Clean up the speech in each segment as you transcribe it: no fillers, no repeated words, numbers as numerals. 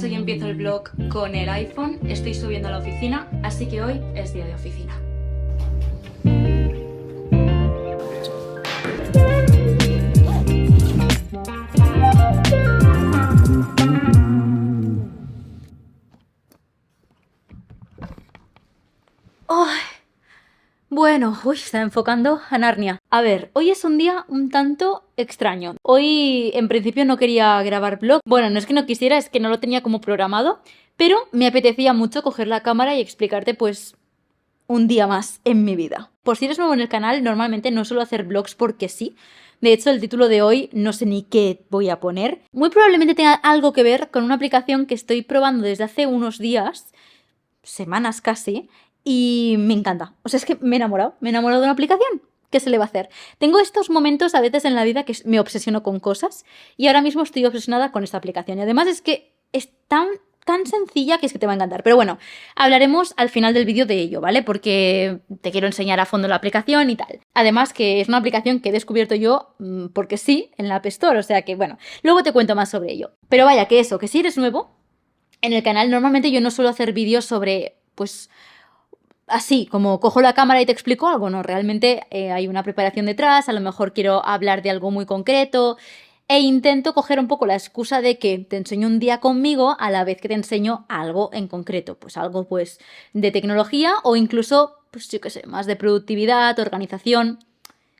Hoy empiezo el vlog con el iPhone, estoy subiendo a la oficina, así que hoy es día de oficina. Bueno, está enfocando a Narnia. A ver, hoy es un día un tanto extraño. Hoy, en principio, no quería grabar vlog. Bueno, no es que no quisiera, es que no lo tenía como programado. Pero me apetecía mucho coger la cámara y explicarte, pues, un día más en mi vida. Por si eres nuevo en el canal, normalmente no suelo hacer vlogs porque sí. De hecho, el título de hoy no sé ni qué voy a poner. Muy probablemente tenga algo que ver con una aplicación que estoy probando desde hace unos días, semanas casi, y me encanta. O sea, es que me he enamorado de una aplicación. ¿Qué se le va a hacer? Tengo estos momentos a veces en la vida que me obsesiono con cosas y ahora mismo estoy obsesionada con esta aplicación. Y además es que es tan sencilla que es que te va a encantar. Pero bueno, hablaremos al final del vídeo de ello, ¿vale? Porque te quiero enseñar a fondo la aplicación y tal. Además que es una aplicación que he descubierto yo porque sí, en la App Store. O sea que, bueno, luego te cuento más sobre ello. Pero vaya, que eso, que si eres nuevo en el canal, normalmente yo no suelo hacer vídeos sobre, pues, así, como cojo la cámara y te explico algo, no, realmente hay una preparación detrás, a lo mejor quiero hablar de algo muy concreto e intento coger un poco la excusa de que te enseño un día conmigo a la vez que te enseño algo en concreto, pues algo pues de tecnología o incluso, pues yo qué sé, más de productividad, organización.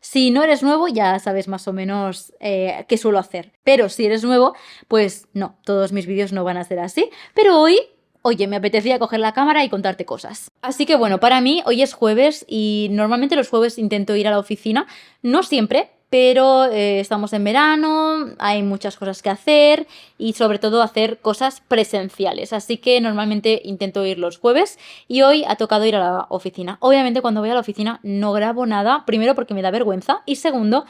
Si no eres nuevo ya sabes más o menos qué suelo hacer, pero si eres nuevo, pues no, todos mis vídeos no van a ser así, pero hoy... Oye, me apetecía coger la cámara y contarte cosas. Así que bueno, para mí hoy es jueves y normalmente los jueves intento ir a la oficina. No siempre, pero estamos en verano, hay muchas cosas que hacer y sobre todo hacer cosas presenciales. Así que normalmente intento ir los jueves y hoy ha tocado ir a la oficina. Obviamente cuando voy a la oficina no grabo nada, primero porque me da vergüenza y segundo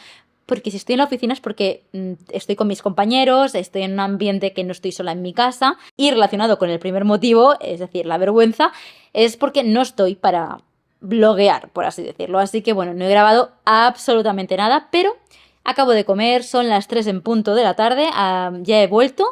porque si estoy en la oficina es porque estoy con mis compañeros, estoy en un ambiente que no estoy sola en mi casa y relacionado con el primer motivo, es decir, la vergüenza, es porque no estoy para bloguear, por así decirlo. Así que bueno, no he grabado absolutamente nada, pero acabo de comer, son las 3 en punto de la tarde, ya he vuelto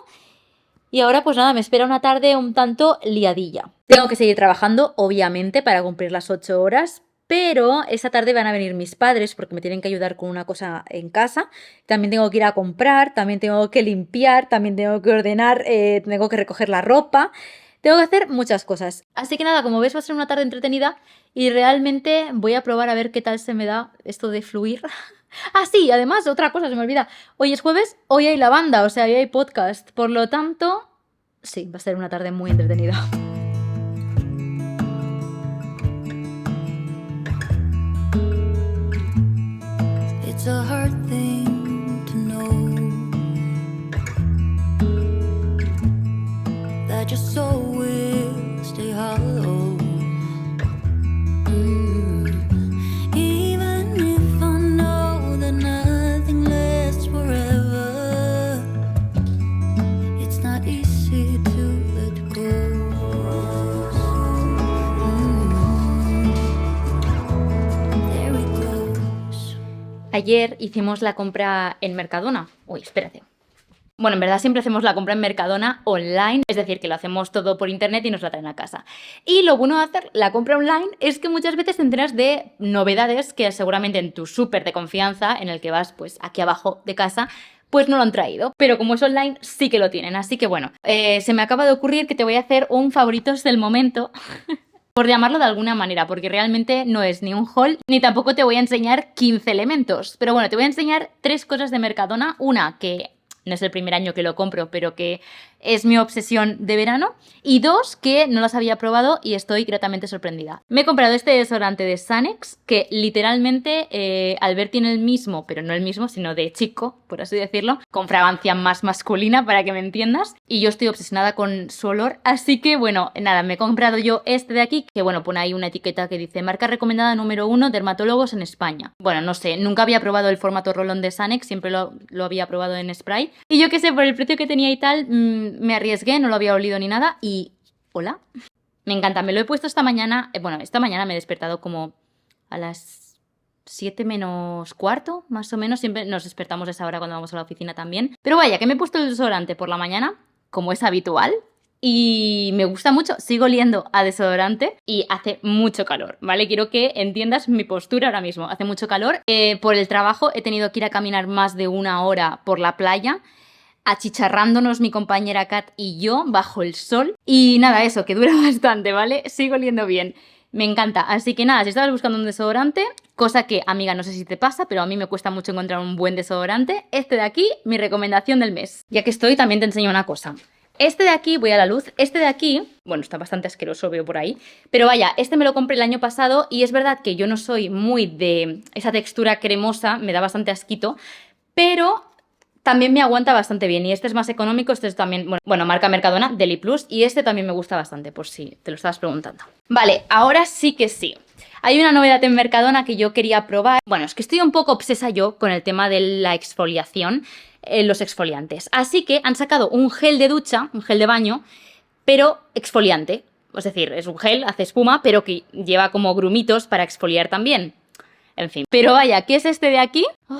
y ahora pues nada, me espera una tarde un tanto liadilla. Tengo que seguir trabajando, obviamente, para cumplir las 8 horas, pero esa tarde van a venir mis padres porque me tienen que ayudar con una cosa en casa. También tengo que ir a comprar, también tengo que limpiar, también tengo que ordenar, tengo que recoger la ropa. Tengo que hacer muchas cosas. Así que nada, como ves va a ser una tarde entretenida y realmente voy a probar a ver qué tal se me da esto de fluir. Ah, sí, además otra cosa se me olvida. Hoy es jueves, hoy hay lavanda, o sea, hoy hay podcast. Por lo tanto, sí, va a ser una tarde muy entretenida. It's a hard thing to know that your soul will stay hollow. Even if I know that nothing lasts forever, it's not easy to let go. There it goes. Ayer hicimos la compra en Mercadona. Uy, espérate. Bueno, en verdad siempre hacemos la compra en Mercadona online, es decir, que lo hacemos todo por internet y nos la traen a casa. Y lo bueno de hacer la compra online es que muchas veces te enteras de novedades que seguramente en tu súper de confianza, en el que vas pues aquí abajo de casa, pues no lo han traído. Pero como es online, sí que lo tienen. Así que bueno, se me acaba de ocurrir que te voy a hacer un favoritos del momento. Por llamarlo de alguna manera, porque realmente no es ni un haul, ni tampoco te voy a enseñar 15 elementos. Pero bueno, te voy a enseñar 3 cosas de Mercadona. Una que no es el primer año que lo compro, pero que es mi obsesión de verano. Y 2, que no las había probado y estoy gratamente sorprendida. Me he comprado este desodorante de Sanex, que literalmente Albert tiene el mismo, pero no el mismo, sino de chico, por así decirlo, con fragancia más masculina, para que me entiendas. Y yo estoy obsesionada con su olor, así que bueno, nada, me he comprado yo este de aquí, que bueno, pone ahí una etiqueta que dice marca recomendada número 1, dermatólogos en España. Bueno, no sé, nunca había probado el formato rolón de Sanex, siempre lo había probado en spray. Y yo qué sé, por el precio que tenía y tal, me arriesgué, no lo había olido ni nada y... ¿Hola? Me encanta, me lo he puesto esta mañana, bueno, esta mañana me he despertado como a las 7 menos cuarto, más o menos, siempre nos despertamos a esa hora cuando vamos a la oficina también. Pero vaya, que me he puesto el desodorante por la mañana, como es habitual, y me gusta mucho, sigo oliendo a desodorante y hace mucho calor, ¿vale? Quiero que entiendas mi postura ahora mismo, hace mucho calor. Por el trabajo he tenido que ir a caminar más de 1 hora por la playa, achicharrándonos mi compañera Kat y yo bajo el sol. Y nada, eso, que dura bastante, ¿vale? Sigo oliendo bien. Me encanta. Así que nada, si estabas buscando un desodorante, cosa que, amiga, no sé si te pasa, pero a mí me cuesta mucho encontrar un buen desodorante, este de aquí, mi recomendación del mes. Ya que estoy, también te enseño una cosa. Este de aquí, voy a la luz, este de aquí, bueno, está bastante asqueroso, veo por ahí, pero vaya, este me lo compré el año pasado y es verdad que yo no soy muy de esa textura cremosa, me da bastante asquito, pero... también me aguanta bastante bien y este es más económico, este es también, bueno, marca Mercadona, Deli Plus, y este también me gusta bastante, por si te lo estabas preguntando. Vale, ahora sí que sí. Hay una novedad en Mercadona que yo quería probar. Bueno, es que estoy un poco obsesa yo con el tema de la exfoliación, los exfoliantes. Así que han sacado un gel de ducha, un gel de baño, pero exfoliante. Es decir, es un gel, hace espuma, pero que lleva como grumitos para exfoliar también. En fin. Pero vaya, ¿qué es este de aquí? Ay.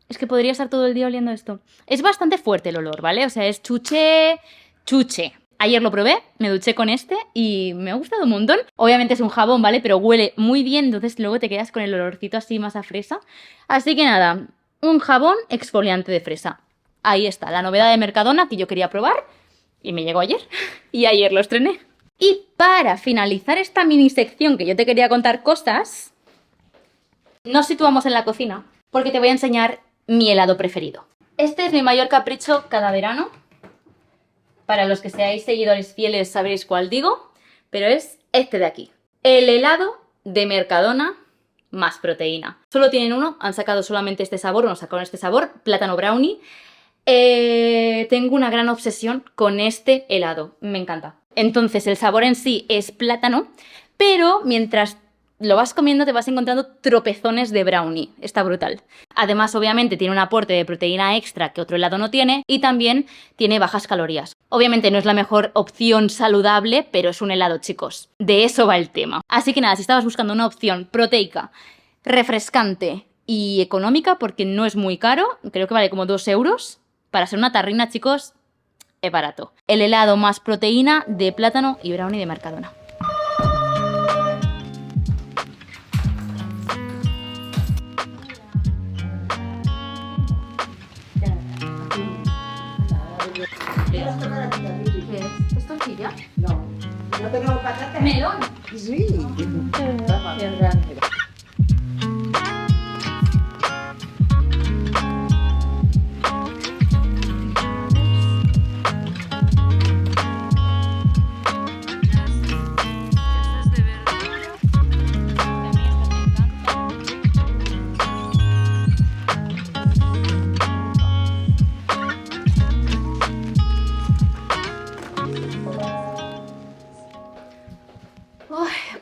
Es que podría estar todo el día oliendo esto. Es bastante fuerte el olor, ¿vale? O sea, es chuche, chuche. Ayer lo probé, me duché con este y me ha gustado un montón. Obviamente es un jabón, ¿vale? Pero huele muy bien, entonces luego te quedas con el olorcito así más a fresa. Así que nada, un jabón exfoliante de fresa. Ahí está, la novedad de Mercadona que yo quería probar y me llegó ayer. Y ayer lo estrené. Y para finalizar esta mini sección que yo te quería contar cosas, nos situamos en la cocina porque te voy a enseñar mi helado preferido. Este es mi mayor capricho cada verano. Para los que seáis seguidores fieles sabréis cuál digo, pero es este de aquí. El helado de Mercadona más proteína. Solo tienen uno, han sacado solamente este sabor, bueno, sacaron este sabor, plátano brownie. Tengo una gran obsesión con este helado, me encanta. Entonces el sabor en sí es plátano, pero mientras lo vas comiendo te vas encontrando tropezones de brownie. Está brutal. Además, obviamente, tiene un aporte de proteína extra que otro helado no tiene y también tiene bajas calorías. Obviamente no es la mejor opción saludable, pero es un helado, chicos. De eso va el tema. Así que nada, si estabas buscando una opción proteica, refrescante y económica, porque no es muy caro, creo que vale como 2 euros, para ser una tarrina, chicos, es barato. El helado más proteína de plátano y brownie de Mercadona. ¿Qué es? ¿Es tortilla? No, no tengo patatas. ¿Melón? Sí.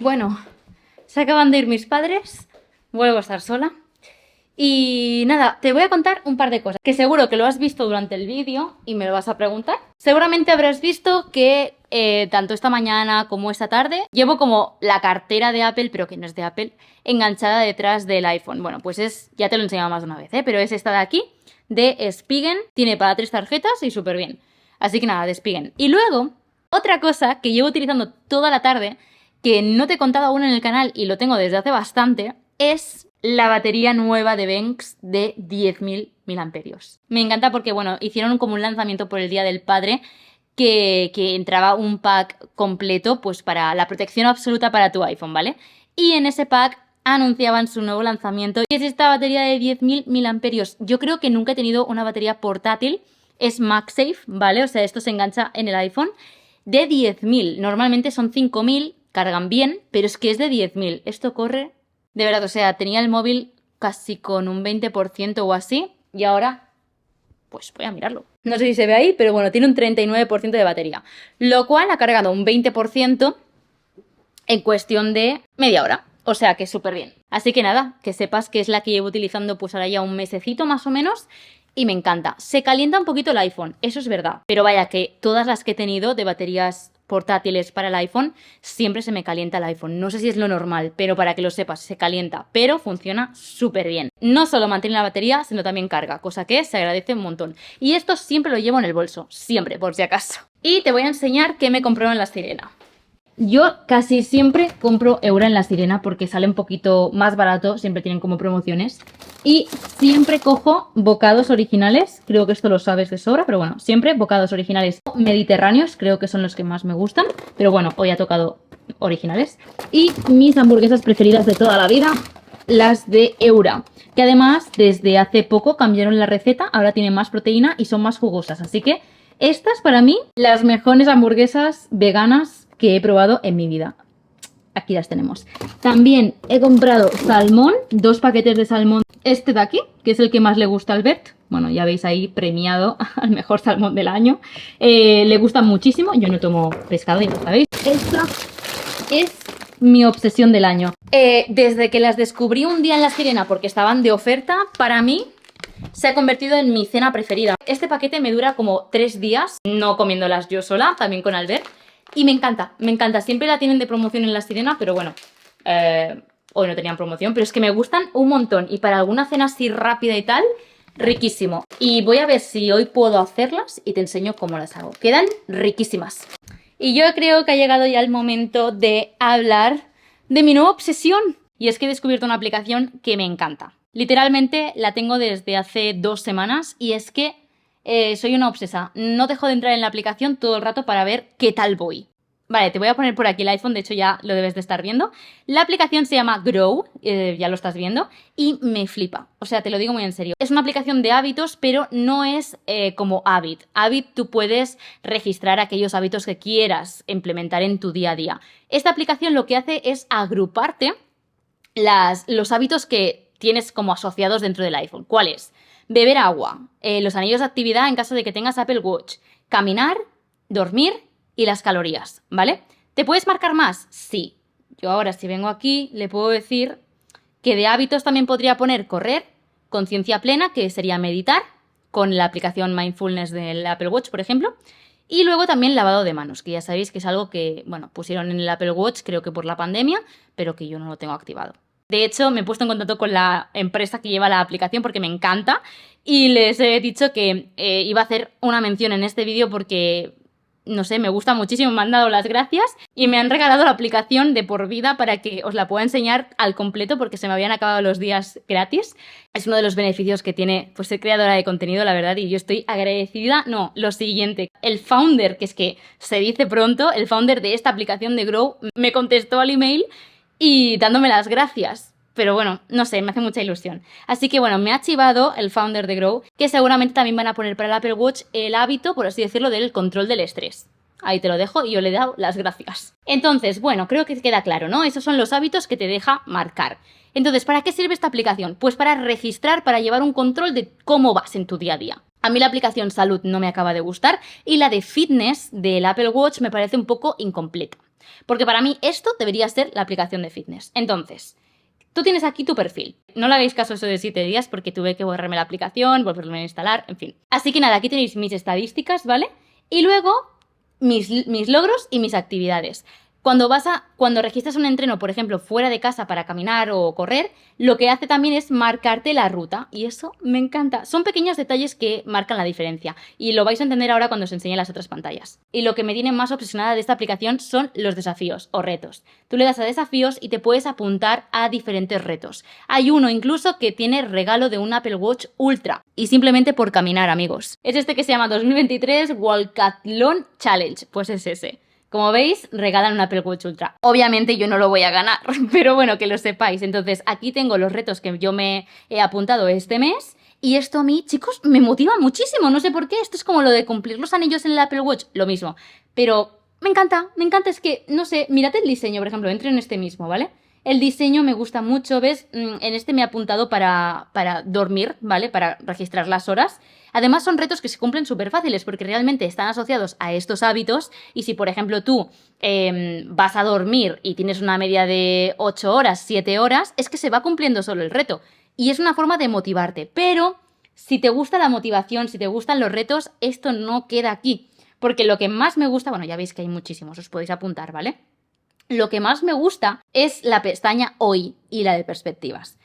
Bueno, se acaban de ir mis padres, vuelvo a estar sola. Y nada, te voy a contar un par de cosas, que seguro que lo has visto durante el vídeo y me lo vas a preguntar. Seguramente habrás visto que tanto esta mañana como esta tarde llevo como la cartera de Apple, pero que no es de Apple, enganchada detrás del iPhone. Bueno, pues es, ya te lo he enseñado más de una vez, pero es esta de aquí, de Spigen. Tiene para 3 tarjetas y súper bien. Así que nada, de Spigen. Y luego, otra cosa que llevo utilizando toda la tarde, que no te he contado aún en el canal y lo tengo desde hace bastante, es la batería nueva de Benks de 10.000 mAh. Me encanta porque, bueno, hicieron como un lanzamiento por el Día del Padre que entraba un pack completo pues para la protección absoluta para tu iPhone, ¿vale? Y en ese pack anunciaban su nuevo lanzamiento y es esta batería de 10.000 mAh. Yo creo que nunca he tenido una batería portátil es MagSafe, ¿vale? O sea, esto se engancha en el iPhone de 10.000. Normalmente son 5.000, cargan bien, pero es que es de 10.000. Esto corre, de verdad, o sea, tenía el móvil casi con un 20% o así y ahora, pues voy a mirarlo. No sé si se ve ahí, pero bueno, tiene un 39% de batería, lo cual ha cargado un 20% en cuestión de media hora. O sea que súper bien. Así que nada, que sepas que es la que llevo utilizando pues ahora ya un mesecito más o menos y me encanta. Se calienta un poquito el iPhone, eso es verdad. Pero vaya que todas las que he tenido de baterías portátiles para el iPhone, siempre se me calienta el iPhone. No sé si es lo normal, pero para que lo sepas, se calienta. Pero funciona súper bien. No solo mantiene la batería, sino también carga, cosa que se agradece un montón. Y esto siempre lo llevo en el bolso, siempre, por si acaso. Y te voy a enseñar qué me compró en La Sirena. Yo casi siempre compro Eura en La Sirena porque sale un poquito más barato, siempre tienen como promociones. Y siempre cojo bocados originales, creo que esto lo sabes de sobra, pero bueno, siempre bocados originales mediterráneos, creo que son los que más me gustan. Pero bueno, hoy ha tocado originales. Y mis hamburguesas preferidas de toda la vida, las de Eura, que además desde hace poco cambiaron la receta, ahora tienen más proteína y son más jugosas. Así que estas para mí, las mejores hamburguesas veganas que he probado en mi vida. Aquí las tenemos. También he comprado salmón, 2 paquetes de salmón. Este de aquí, que es el que más le gusta a Albert. Bueno, ya veis ahí premiado al mejor salmón del año. Le gusta muchísimo. Yo no tomo pescado, ya lo sabéis. Esta es mi obsesión del año. Desde que las descubrí un día en La Sirena porque estaban de oferta, para mí se ha convertido en mi cena preferida. Este paquete me dura como 3 días, no comiéndolas yo sola, también con Albert. Y me encanta, me encanta. Siempre la tienen de promoción en La Sirena, pero bueno, hoy no tenían promoción, pero es que me gustan un montón. Y para alguna cena así rápida y tal, riquísimo. Y voy a ver si hoy puedo hacerlas y te enseño cómo las hago. Quedan riquísimas. Y yo creo que ha llegado ya el momento de hablar de mi nueva obsesión. Y es que he descubierto una aplicación que me encanta. Literalmente la tengo desde hace 2 semanas y es que soy una obsesa. No dejo de entrar en la aplicación todo el rato para ver qué tal voy. Vale, te voy a poner por aquí el iPhone, de hecho ya lo debes de estar viendo. La aplicación se llama Grow, ya lo estás viendo, y me flipa. O sea, te lo digo muy en serio. Es una aplicación de hábitos, pero no es como Habit. Habit tú puedes registrar aquellos hábitos que quieras implementar en tu día a día. Esta aplicación lo que hace es agruparte los hábitos que tienes como asociados dentro del iPhone. ¿Cuáles? Beber agua, los anillos de actividad en caso de que tengas Apple Watch, caminar, dormir y las calorías, ¿vale? ¿Te puedes marcar más? Sí. Yo ahora si vengo aquí le puedo decir que de hábitos también podría poner correr, conciencia plena, que sería meditar, con la aplicación Mindfulness del Apple Watch, por ejemplo. Y luego también lavado de manos, que ya sabéis que es algo que, bueno, pusieron en el Apple Watch creo que por la pandemia, pero que yo no lo tengo activado. De hecho, me he puesto en contacto con la empresa que lleva la aplicación porque me encanta y les he dicho que iba a hacer una mención en este vídeo porque, no sé, me gusta muchísimo, me han dado las gracias y me han regalado la aplicación de por vida para que os la pueda enseñar al completo porque se me habían acabado los días gratis. Es uno de los beneficios que tiene pues ser creadora de contenido, la verdad, y yo estoy agradecida. No, lo siguiente, el founder, que es que se dice pronto, el founder de esta aplicación de Grow, me contestó al email y dándome las gracias. Pero bueno, no sé, me hace mucha ilusión. Así que bueno, me ha chivado el founder de Grow, que seguramente también van a poner para el Apple Watch el hábito, por así decirlo, del control del estrés. Ahí te lo dejo y yo le he dado las gracias. Entonces, bueno, creo que queda claro, ¿no? Esos son los hábitos que te deja marcar. Entonces, ¿para qué sirve esta aplicación? Pues para registrar, para llevar un control de cómo vas en tu día a día. A mí la aplicación Salud no me acaba de gustar y la de Fitness del Apple Watch me parece un poco incompleta. Porque para mí esto debería ser la aplicación de fitness. Entonces, tú tienes aquí tu perfil. No le hagáis caso a eso de 7 días porque tuve que borrarme la aplicación, volverme a instalar, en fin. Así que nada, aquí tenéis mis estadísticas, ¿vale? Y luego mis logros y mis actividades. Cuando registras un entreno, por ejemplo, fuera de casa para caminar o correr, lo que hace también es marcarte la ruta y eso me encanta. Son pequeños detalles que marcan la diferencia y lo vais a entender ahora cuando os enseñe las otras pantallas. Y lo que me tiene más obsesionada de esta aplicación son los desafíos o retos. Tú le das a desafíos y te puedes apuntar a diferentes retos. Hay uno incluso que tiene regalo de un Apple Watch Ultra y simplemente por caminar, amigos. Es este que se llama 2023 Walkathon Challenge, pues es ese. Como veis, regalan un Apple Watch Ultra. Obviamente yo no lo voy a ganar, pero bueno, que lo sepáis. Entonces, aquí tengo los retos que yo me he apuntado este mes Y esto a mí, chicos, me motiva muchísimo. No sé por qué. Esto es como lo de cumplir los anillos en el Apple Watch. Lo mismo. Pero me encanta. Es que, no sé, mirad el diseño, por ejemplo. Entro en este mismo, ¿vale? El diseño me gusta mucho, ¿ves? En este me he apuntado para dormir, ¿vale? Para registrar las horas. Además son retos que se cumplen súper fáciles porque realmente están asociados a estos hábitos y si, por ejemplo, tú vas a dormir y tienes una media de 8 horas, 7 horas, es que se va cumpliendo solo el reto. Y es una forma de motivarte. Pero si te gusta la motivación, si te gustan los retos, esto no queda aquí. Porque lo que más me gusta, bueno, ya veis que hay muchísimos, os podéis apuntar, ¿vale? Lo que más me gusta es la pestaña Hoy y la de perspectivas.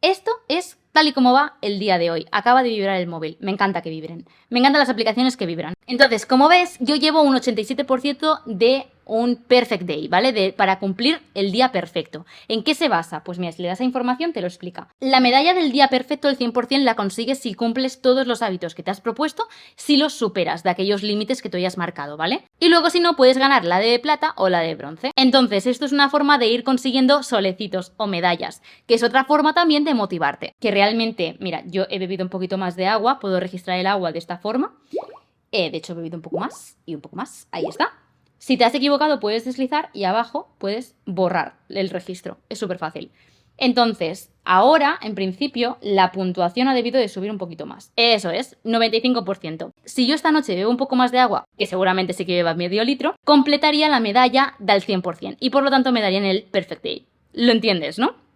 Esto es tal y como va el día de hoy. Acaba de vibrar el móvil. Me encanta que vibren. Me encantan las aplicaciones que vibran. Entonces, como ves, yo llevo un 87% de un perfect day, ¿vale? Para cumplir el día perfecto. ¿En qué se basa? Pues mira, si le das a información te lo explica. La medalla del día perfecto del 100% la consigues si cumples todos los hábitos que te has propuesto, si los superas de aquellos límites que tú hayas marcado, ¿vale? Y luego si no, puedes ganar la de plata o la de bronce. Entonces, esto es una forma de ir consiguiendo solecitos o medallas, que es otra forma también de motivarte. Que realmente, mira, yo he bebido un poquito más de agua, puedo registrar el agua de esta forma. De hecho, he bebido un poco más y un poco más. Ahí está. Si te has equivocado, puedes deslizar y abajo puedes borrar el registro. Es súper fácil. Entonces, ahora, en principio, la puntuación ha debido de subir un poquito más. Eso es, 95%. Si yo esta noche bebo un poco más de agua, que seguramente sí que beba medio litro, completaría la medalla del 100% y por lo tanto me daría en el Perfect Day. ¿Lo entiendes, no?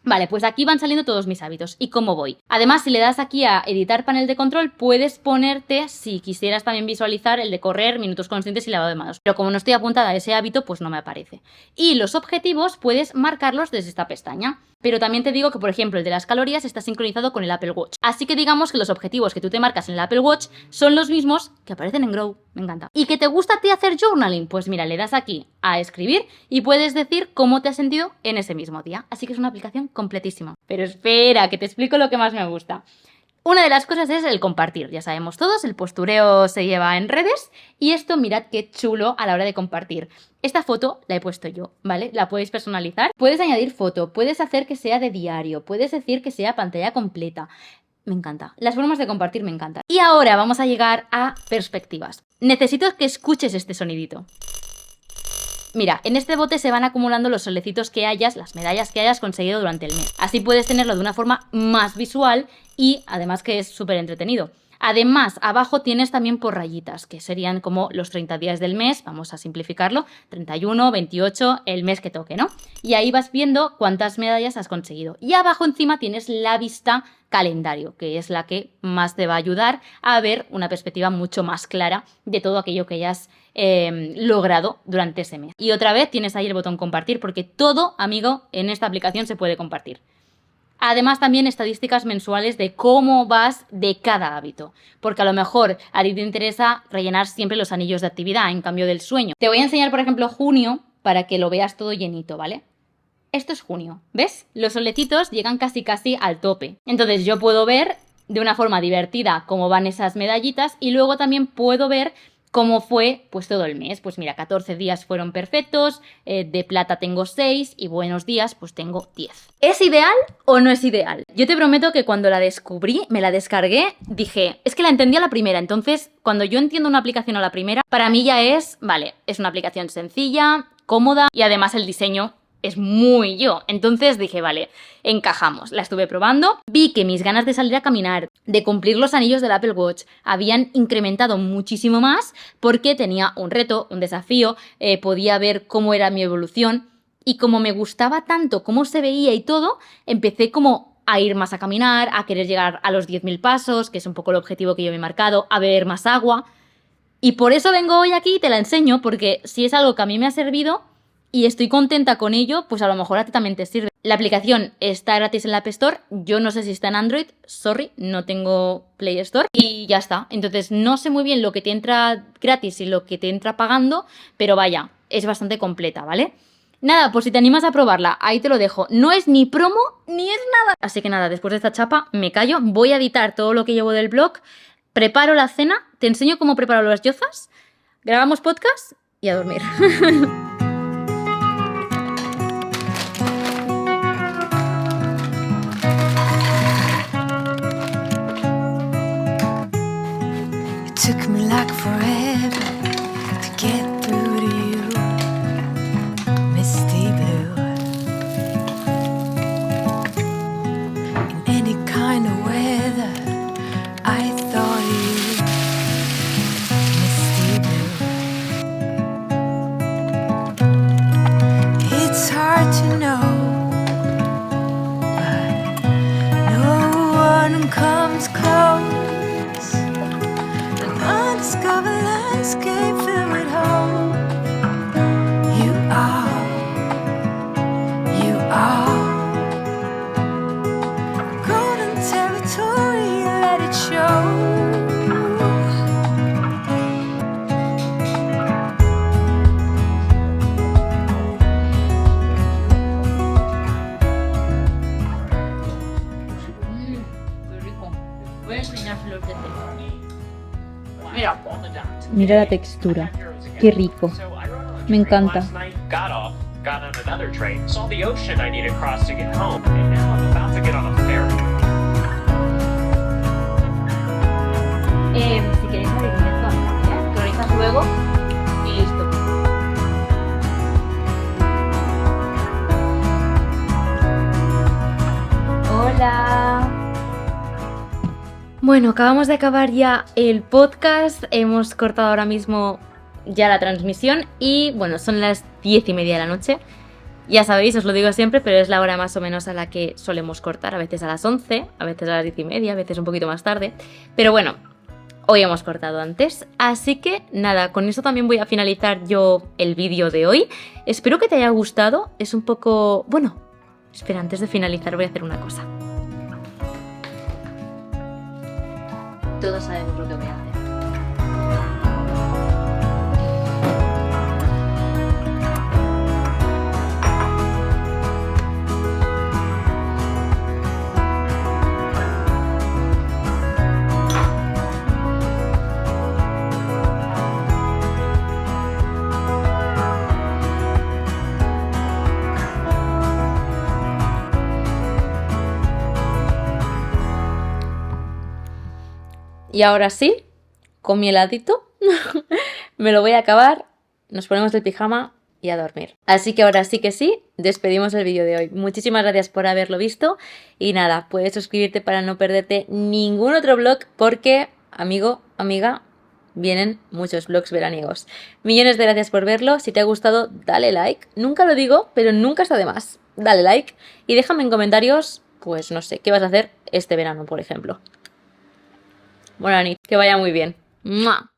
Vale, pues aquí van saliendo todos mis hábitos y cómo voy. Además, si le das aquí a editar panel de control, puedes ponerte, si quisieras también visualizar el de correr, minutos conscientes y lavado de manos. Pero como no estoy apuntada a ese hábito, pues no me aparece. Y los objetivos puedes marcarlos desde esta pestaña. Pero también te digo que, por ejemplo, el de las calorías está sincronizado con el Apple Watch. Así que digamos que los objetivos que tú te marcas en el Apple Watch son los mismos que aparecen en Grow. Me encanta. ¿Y que te gusta a ti hacer journaling? Pues mira, le das aquí a escribir y puedes decir cómo te has sentido en ese mismo día. Así que es una aplicación completísima. Pero espera, que te explico lo que más me gusta. Una de las cosas es el compartir, ya sabemos todos, el postureo se lleva en redes y esto mirad qué chulo a la hora de compartir. Esta foto la he puesto yo, ¿vale? La podéis personalizar, puedes añadir foto, puedes hacer que sea de diario, puedes decir que sea pantalla completa. Me encanta, las formas de compartir me encantan. Y ahora vamos a llegar a perspectivas. Necesito que escuches este sonidito. Mira, en este bote se van acumulando los solecitos que hayas, las medallas que hayas conseguido durante el mes. Así puedes tenerlo de una forma más visual y además que es súper entretenido. Además, abajo tienes también por rayitas, que serían como los 30 días del mes, vamos a simplificarlo, 31, 28, el mes que toque, ¿no? Y ahí vas viendo cuántas medallas has conseguido. Y abajo encima tienes la vista calendario, que es la que más te va a ayudar a ver una perspectiva mucho más clara de todo aquello que hayas logrado durante ese mes. Y otra vez tienes ahí el botón compartir, porque todo, amigo, en esta aplicación se puede compartir. Además, también estadísticas mensuales de cómo vas de cada hábito. Porque a lo mejor a ti te interesa rellenar siempre los anillos de actividad en cambio del sueño. Te voy a enseñar, por ejemplo, junio para que lo veas todo llenito, ¿vale? Esto es junio, ¿ves? Los solecitos llegan casi al tope. Entonces yo puedo ver de una forma divertida cómo van esas medallitas y luego también puedo ver cómo fue pues todo el mes. Pues mira, 14 días fueron perfectos, de plata tengo 6 y buenos días pues tengo 10. ¿Es ideal o no es ideal? Yo te prometo que cuando la descubrí, me la descargué, dije, es que la entendí a la primera. Entonces, cuando yo entiendo una aplicación a la primera, para mí ya es, vale, es una aplicación sencilla, cómoda y además el diseño es muy yo. Entonces dije, vale, encajamos. La estuve probando, vi que mis ganas de salir a caminar, de cumplir los anillos del Apple Watch, habían incrementado muchísimo más porque tenía un reto, un desafío, podía ver cómo era mi evolución y como me gustaba tanto cómo se veía y todo, empecé como a ir más a caminar, a querer llegar a los 10.000 pasos, que es un poco el objetivo que yo me he marcado, a beber más agua. Y por eso vengo hoy aquí y te la enseño, porque si es algo que a mí me ha servido y estoy contenta con ello, pues a lo mejor a ti también te sirve. La aplicación está gratis en la App Store, yo no sé si está en Android, sorry, no tengo Play Store y ya está. Entonces no sé muy bien lo que te entra gratis y lo que te entra pagando, pero vaya, es bastante completa, ¿vale? Nada, pues si te animas a probarla, ahí te lo dejo. No es ni promo ni es nada. Así que nada, después de esta chapa me callo, voy a editar todo lo que llevo del blog, preparo la cena, te enseño cómo preparo las yozas, grabamos podcast y a dormir. took me like forever to get through to you, misty blue. In any kind of weather, I thought of you, misty blue. It's hard to know, but no one comes close. An undiscovered landscape filled with hope. You are golden territory, let it show. Qué rico. Voy a enseñárselos de té. Mira. Mira la textura. Qué rico. Me encanta. Got off, got on another train, saw the ocean I need to cross to get home, and now I'm about to get on a ferry. Si queréis saber qué es, cronizas luego y listo. Hola. Bueno, acabamos de acabar ya el podcast. Hemos cortado ahora mismo ya la transmisión y bueno, son las 10:30 de la noche. Ya sabéis, os lo digo siempre, pero es la hora más o menos a la que solemos cortar. A veces a las 11, a veces a las 10:30, a veces un poquito más tarde. Pero bueno, hoy hemos cortado antes. Así que nada, con esto también voy a finalizar yo el vídeo de hoy. Espero que te haya gustado. Es un poco... Bueno, espera, antes de finalizar voy a hacer una cosa. Todos sabemos lo que voy a hacer. Y ahora sí, con mi heladito, me lo voy a acabar, nos ponemos el pijama y a dormir. Así que ahora sí que sí, despedimos el vídeo de hoy. Muchísimas gracias por haberlo visto y nada, puedes suscribirte para no perderte ningún otro vlog porque, amigo, amiga, vienen muchos vlogs veraniegos. Millones de gracias por verlo, si te ha gustado dale like, nunca lo digo, pero nunca está de más. Dale like y déjame en comentarios, pues no sé, qué vas a hacer este verano, por ejemplo. Buena nit, que vaya muy bien. ¡Mua!